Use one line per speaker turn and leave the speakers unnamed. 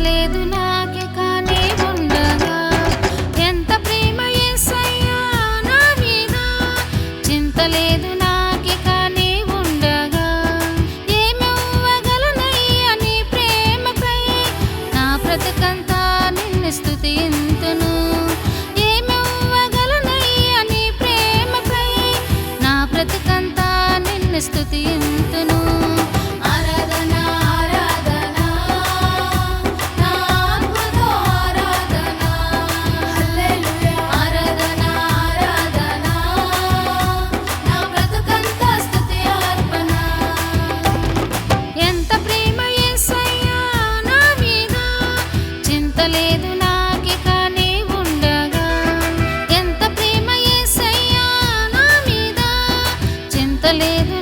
లేదు నాకిక నీ ఉండగా. ఎంత ప్రేమ యేసయ్యా నా మీద, చింత లేదు నాకిక నీ ఉండగా. ఏమివ్వగలనయ్యా నీ ప్రేమకై, నా బ్రతుకంతా నిన్ను స్తుతింతును. ఏమివ్వగలనయ్యా నీ ప్రేమకై, నా బ్రతుకంతా నిన్ను స్తుతింతును. లేదు నాకిక నీ ఉండగా. ఎంత ప్రేమ యేసయ్యా నా మీద, చింత లేదు